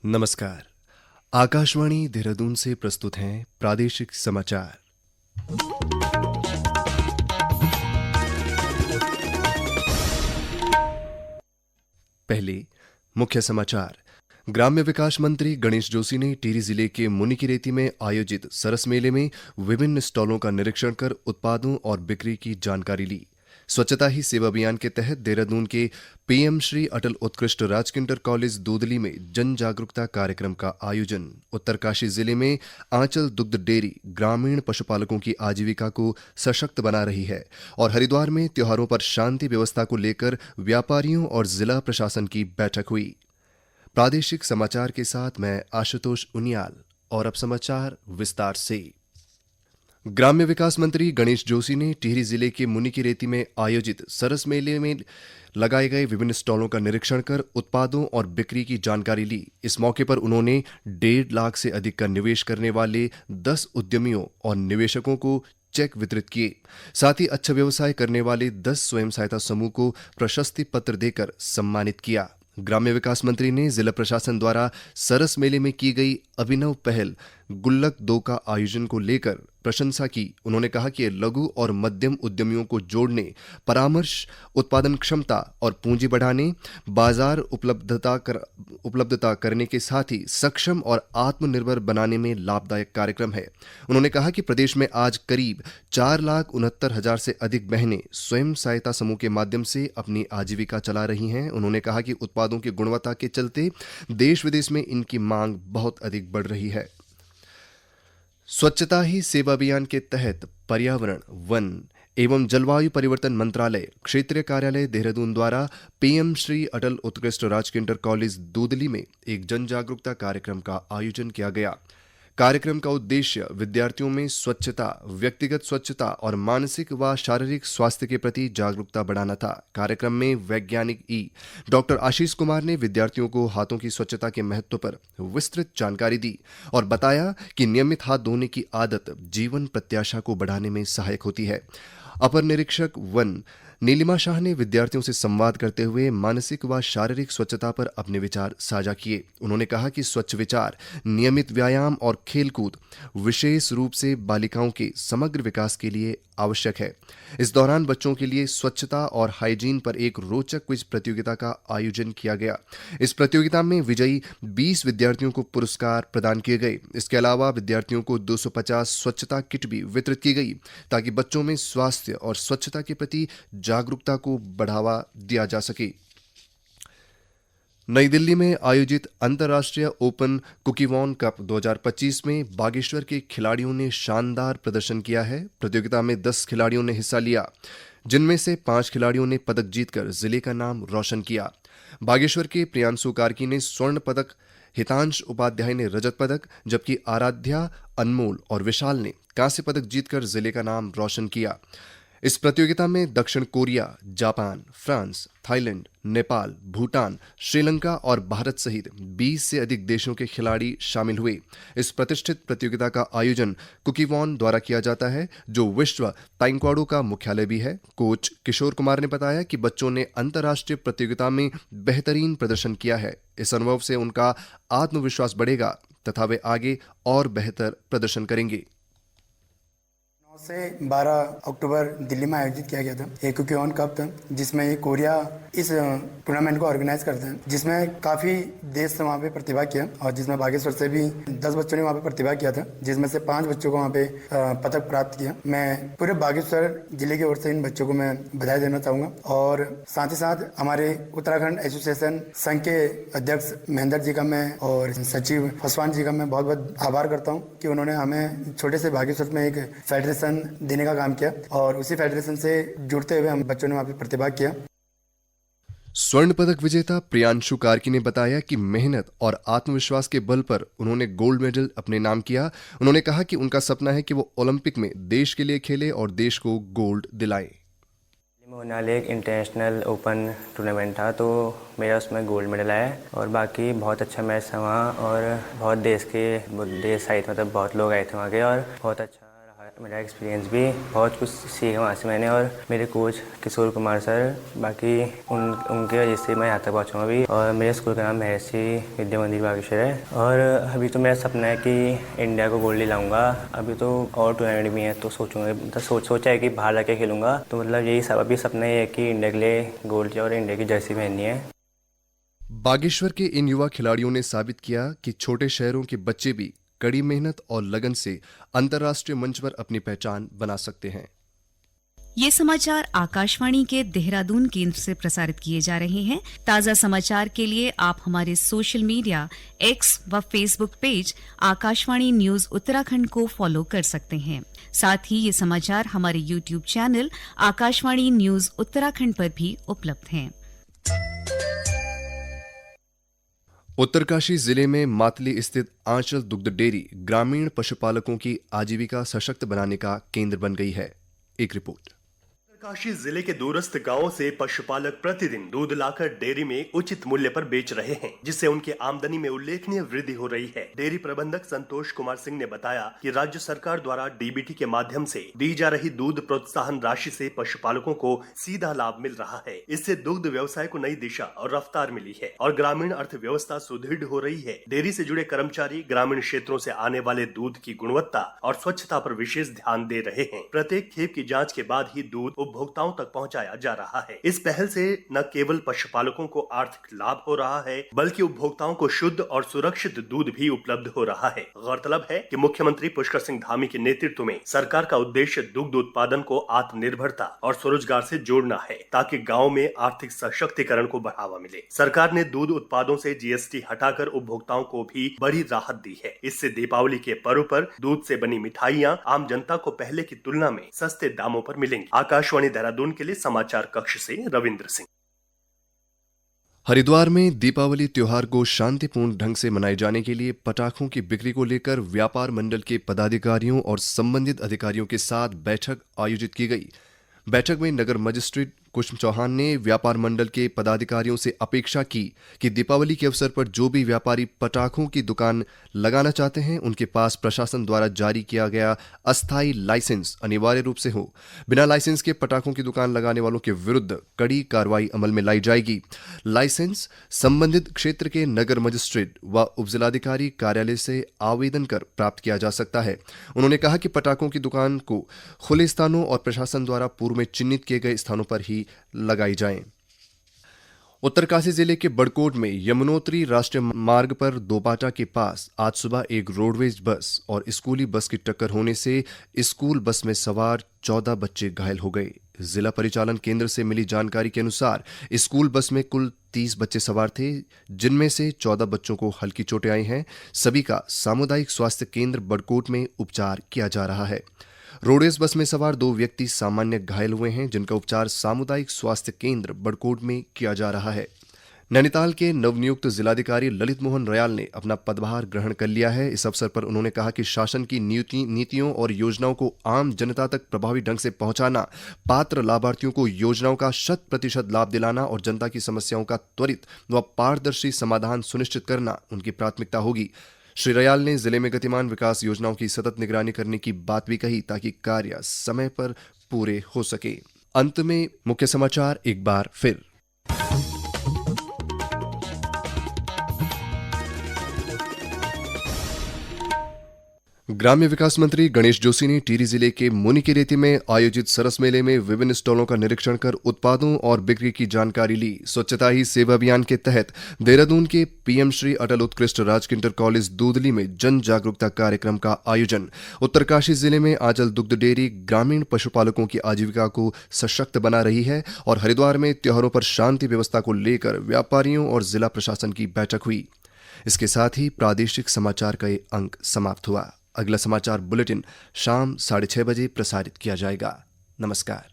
नमस्कार। आकाशवाणी देहरादून से प्रस्तुत हैं प्रादेशिक समाचार। पहले मुख्य समाचार। ग्राम्य विकास मंत्री गणेश जोशी ने टिहरी जिले के मुनिकीरेती में आयोजित सरस मेले में विभिन्न स्टॉलों का निरीक्षण कर उत्पादों और बिक्री की जानकारी ली। स्वच्छता ही सेवा अभियान के तहत देहरादून के पीएम श्री अटल उत्कृष्ट राजकिंटर कॉलेज दूदली में जन जागरूकता कार्यक्रम का आयोजन। उत्तरकाशी जिले में आंचल दुग्ध डेयरी ग्रामीण पशुपालकों की आजीविका को सशक्त बना रही है और हरिद्वार में त्योहारों पर शांति व्यवस्था को लेकर व्यापारियों और जिला प्रशासन की बैठक हुई। प्रादेशिक समाचार के साथ मैं आशुतोष उनियाल। और अब समाचार विस्तार से। ग्राम्य विकास मंत्री गणेश जोशी ने टिहरी जिले के मुनिकीरेती में आयोजित सरस मेले में लगाए गए विभिन्न स्टॉलों का निरीक्षण कर उत्पादों और बिक्री की जानकारी ली। इस मौके पर उन्होंने 1.5 लाख से अधिक का निवेश करने वाले 10 उद्यमियों और निवेशकों को चेक वितरित किए। साथ ही अच्छा व्यवसाय करने वाले 10 स्वयं सहायता समूह को प्रशस्ति पत्र देकर सम्मानित किया। ग्राम्य विकास मंत्री ने जिला प्रशासन द्वारा सरस मेले में की गई अभिनव पहल गुल्लक 2 का आयोजन को लेकर प्रशंसा की। उन्होंने कहा कि लघु और मध्यम उद्यमियों को जोड़ने, परामर्श, उत्पादन क्षमता और पूंजी बढ़ाने, बाजार उपलब्धता करने के साथ ही सक्षम और आत्मनिर्भर बनाने में लाभदायक कार्यक्रम है। उन्होंने कहा कि प्रदेश में आज करीब 4,69,000 से अधिक बहनें स्वयं सहायता समूह के माध्यम से अपनी आजीविका चला रही हैं। उन्होंने कहा कि उत्पादों की गुणवत्ता के चलते देश विदेश में इनकी मांग बहुत अधिक बढ़ रही है। स्वच्छता ही सेवा अभियान के तहत पर्यावरण, वन एवं जलवायु परिवर्तन मंत्रालय क्षेत्रीय कार्यालय देहरादून द्वारा पीएम श्री अटल उत्कृष्ट राजकिंटर कॉलेज दूदली में एक जन जागरूकता कार्यक्रम का आयोजन किया गया। कार्यक्रम का उद्देश्य विद्यार्थियों में स्वच्छता, व्यक्तिगत स्वच्छता और मानसिक व शारीरिक स्वास्थ्य के प्रति जागरूकता बढ़ाना था। कार्यक्रम में वैज्ञानिक डॉक्टर आशीष कुमार ने विद्यार्थियों को हाथों की स्वच्छता के महत्व पर विस्तृत जानकारी दी और बताया कि नियमित हाथ धोने की आदत जीवन प्रत्याशा को बढ़ाने में सहायक होती है। अपर निरीक्षक वन नीलिमा शाह ने विद्यार्थियों से संवाद करते हुए मानसिक व शारीरिक स्वच्छता पर अपने विचार साझा किए। उन्होंने कहा कि स्वच्छ विचार, नियमित व्यायाम और खेलकूद विशेष रूप से बालिकाओं के समग्र विकास के लिए आवश्यक है। इस दौरान बच्चों के लिए स्वच्छता और हाइजीन पर एक रोचक क्विज प्रतियोगिता का आयोजन किया गया। इस प्रतियोगिता में विजयी 20 विद्यार्थियों को पुरस्कार प्रदान किए गए। इसके अलावा विद्यार्थियों को 250 स्वच्छता किट भी वितरित की गई ताकि बच्चों में स्वास्थ्य और स्वच्छता के प्रति जागरूकता को बढ़ावा दिया जा सके। नई दिल्ली में आयोजित अंतर्राष्ट्रीय ओपन कुकीवॉन कप 2025 में बागेश्वर के खिलाड़ियों ने शानदार प्रदर्शन किया है। प्रतियोगिता में 10 खिलाड़ियों ने हिस्सा लिया, जिनमें से 5 खिलाड़ियों ने पदक जीतकर जिले का नाम रोशन किया। बागेश्वर के प्रियांशु कार्की ने स्वर्ण पदक, हितांश उपाध्याय ने रजत पदक, जबकि आराध्या, अनमोल और विशाल ने कांस्य पदक जीतकर जिले का नाम रोशन किया। इस प्रतियोगिता में दक्षिण Korea, Japan, France, Thailand, Nepal, Bhutan, Sri Lanka और भारत सहित 20 से अधिक देशों के खिलाड़ी शामिल हुए। इस प्रतिष्ठित प्रतियोगिता का आयोजन कुकीवॉन द्वारा किया जाता है, जो विश्व ताइक्वांडो का मुख्यालय भी है। कोच किशोर कुमार ने बताया कि बच्चों ने अंतर्राष्ट्रीय प्रतियोगिता में बेहतरीन प्रदर्शन किया है। इस अनुभव से उनका आत्मविश्वास बढ़ेगा तथा वे आगे और बेहतर प्रदर्शन करेंगे। 9 से 12 अक्टूबर दिल्ली में आयोजित किया गया था एक कुकीवॉन कप था, जिसमें कोरिया इस टूर्नामेंट को ऑर्गेनाइज करते हैं, जिसमें काफ़ी देश से वहाँ पे प्रतिभा किया और जिसमें बागेश्वर से भी 10 बच्चों ने वहाँ पे प्रतिभा किया था, जिसमें से 5 बच्चों को वहाँ पे पदक प्राप्त किया। मैं पूरे बागेश्वर जिले की ओर से इन बच्चों को मैं बधाई देना चाहूँगा और साथ ही साथ हमारे उत्तराखंड एसोसिएशन संघ के अध्यक्ष महेंद्र जी का मैं और सचिव फसवान जी का मैं बहुत बहुत आभार करता हूँ कि उन्होंने हमें छोटे से बागेश्वर में एक फेडरेशन देने का काम किया और उसी फेडरेशन से जुड़ते हुए हम बच्चों ने वहाँ पे प्रतिभा किया। स्वर्ण पदक विजेता प्रियांशु कार्की ने बताया कि मेहनत और आत्मविश्वास के बल पर उन्होंने गोल्ड मेडल अपने नाम किया। उन्होंने कहा कि उनका सपना है कि वो ओलंपिक में देश के लिए खेले और देश को गोल्ड दिलाएं। होने वाले एक इंटरनेशनल ओपन टूर्नामेंट था, तो मेरा उसमें गोल्ड मेडल आया और बाकी बहुत अच्छा मैच था वहाँ और बहुत देश साइड मतलब बहुत लोग आए थे वहाँ के और बहुत अच्छा रहा मेरा एक्सपीरियंस भी बहुत कुछ सीखा वहाँ से मैंने, और मेरे कोच किशोर कुमार सर, बाकी उनके वजह से मैं यहाँ तक पहुँचा हूँ अभी। और मेरे स्कूल का नाम महर्षि विद्या मंदिर बागेश्वर है। और अभी तो मेरा सपना है कि इंडिया को गोल्ड दिलाऊंगा। अभी तो और टूर्नामेंट भी हैं, तो सोचूंगा, मतलब सोचा है कि बाहर जाके खेलूंगा। तो मतलब यही सब अभी सपना ही है कि इंडिया के लिए गोल्ड और इंडिया की जर्सी पहननी है। बागेश्वर के इन युवा खिलाड़ियों ने साबित किया कि छोटे शहरों के बच्चे भी कड़ी मेहनत और लगन से अंतर्राष्ट्रीय मंच पर अपनी पहचान बना सकते हैं। ये समाचार आकाशवाणी के देहरादून केंद्र से प्रसारित किए जा रहे हैं। ताज़ा समाचार के लिए आप हमारे सोशल मीडिया एक्स व Facebook page Akashvani news Uttarakhand को फॉलो कर सकते हैं। साथ ही ये समाचार हमारे YouTube channel Akashvani news Uttarakhand पर भी उपलब्ध हैं। उत्तरकाशी जिले में मातली स्थित आंचल दुग्ध डेयरी ग्रामीण पशुपालकों की आजीविका सशक्त बनाने का केंद्र बन गई है। एक रिपोर्ट। उत्तरकाशी जिले के दूरस्थ गांवों से पशुपालक प्रतिदिन दूध लाकर डेयरी में उचित मूल्य पर बेच रहे हैं, जिससे उनकी आमदनी में उल्लेखनीय वृद्धि हो रही है। डेयरी प्रबंधक संतोष कुमार सिंह ने बताया कि राज्य सरकार द्वारा डीबीटी के माध्यम से दी जा रही दूध प्रोत्साहन राशि से पशुपालकों को सीधा लाभ मिल रहा है। इससे दुग्ध व्यवसाय को नई दिशा और रफ्तार मिली है और ग्रामीण अर्थव्यवस्था सुदृढ़ हो रही है। डेयरी से जुड़े कर्मचारी ग्रामीण क्षेत्रों से आने वाले दूध की गुणवत्ता और स्वच्छता पर विशेष ध्यान दे रहे हैं। प्रत्येक खेप की जाँच के बाद ही दूध उपभोक्ताओं तक पहुंचाया जा रहा है। इस पहल से न केवल पशुपालकों को आर्थिक लाभ हो रहा है, बल्कि उपभोक्ताओं को शुद्ध और सुरक्षित दूध भी उपलब्ध हो रहा है। गौरतलब है कि मुख्यमंत्री पुष्कर सिंह धामी के नेतृत्व में सरकार का उद्देश्य दुग्ध उत्पादन को आत्मनिर्भरता और स्वरोजगार से जोड़ना है, ताकि गाँव में आर्थिक सशक्तिकरण को बढ़ावा मिले। सरकार ने दूध उत्पादों से जीएसटी हटाकर उपभोक्ताओं को भी बड़ी राहत दी है। इससे दीपावली के पर्व पर दूध से बनी मिठाइयाँ आम जनता को पहले की तुलना में सस्ते दामों पर मिलेंगी। आकाशवाणी देहरादून के लिए समाचार कक्ष से रविंद्र सिंह। हरिद्वार में दीपावली त्योहार को शांतिपूर्ण ढंग से मनाए जाने के लिए पटाखों की बिक्री को लेकर व्यापार मंडल के पदाधिकारियों और संबंधित अधिकारियों के साथ बैठक आयोजित की गई। बैठक में नगर मजिस्ट्रेट कुसुम चौहान ने व्यापार मंडल के पदाधिकारियों से अपेक्षा की कि दीपावली के अवसर पर जो भी व्यापारी पटाखों की दुकान लगाना चाहते हैं, उनके पास प्रशासन द्वारा जारी किया गया अस्थायी लाइसेंस अनिवार्य रूप से हो। बिना लाइसेंस के पटाखों की दुकान लगाने वालों के विरुद्ध कड़ी कार्रवाई अमल में लाई जाएगी। लाइसेंस संबंधित क्षेत्र के नगर मजिस्ट्रेट व उपजिलाधिकारी कार्यालय से आवेदन कर प्राप्त किया जा सकता है। उन्होंने कहा कि पटाखों की दुकान को खुले स्थानों और प्रशासन द्वारा पूर्व में चिन्हित किए गए स्थानों पर ही लगाई जाएं। उत्तरकाशी जिले के बड़कोट में यमुनोत्री राष्ट्रीय मार्ग पर दोपाटा के पास आज सुबह एक रोडवेज बस और स्कूली बस की टक्कर होने से स्कूल बस में सवार 14 बच्चे घायल हो गए। जिला परिचालन केंद्र से मिली जानकारी के अनुसार स्कूल बस में कुल 30 बच्चे सवार थे, जिनमें से 14 बच्चों को हल्की चोटें आई हैं। सभी का सामुदायिक स्वास्थ्य केंद्र बड़कोट में उपचार किया जा रहा है। रोडवेज बस में सवार 2 व्यक्ति सामान्य घायल हुए हैं, जिनका उपचार सामुदायिक स्वास्थ्य केंद्र बड़कोट में किया जा रहा है। नैनीताल के नवनियुक्त जिलाधिकारी ललित मोहन रयाल ने अपना पदभार ग्रहण कर लिया है। इस अवसर पर उन्होंने कहा कि शासन की नीतियों और योजनाओं को आम जनता तक प्रभावी ढंग से पहुंचाना, पात्र लाभार्थियों को योजनाओं का 100% लाभ दिलाना और जनता की समस्याओं का त्वरित व पारदर्शी समाधान सुनिश्चित करना उनकी प्राथमिकता होगी। श्री रयाल ने जिले में गतिमान विकास योजनाओं की सतत निगरानी करने की बात भी कही, ताकि कार्य समय पर पूरे हो सके। अंत में मुख्य समाचार एक बार फिर। ग्राम्य विकास मंत्री गणेश जोशी ने टिहरी जिले के मुनिकीरेती में आयोजित सरस मेले में विभिन्न स्टॉलों का निरीक्षण कर उत्पादों और बिक्री की जानकारी ली। स्वच्छता ही सेवा अभियान के तहत देहरादून के पीएम श्री अटल उत्कृष्ट राजकीय इंटर कॉलेज दूधली में जन जागरूकता कार्यक्रम का आयोजन। उत्तरकाशी जिले में आंचल दुग्ध डेयरी ग्रामीण पशुपालकों की आजीविका को सशक्त बना रही है और हरिद्वार में त्योहारों पर शांति व्यवस्था को लेकर व्यापारियों और जिला प्रशासन की बैठक हुई। इसके साथ ही प्रादेशिक समाचार का ये अंक समाप्त हुआ। अगला समाचार बुलेटिन शाम 6:30 बजे प्रसारित किया जाएगा। नमस्कार।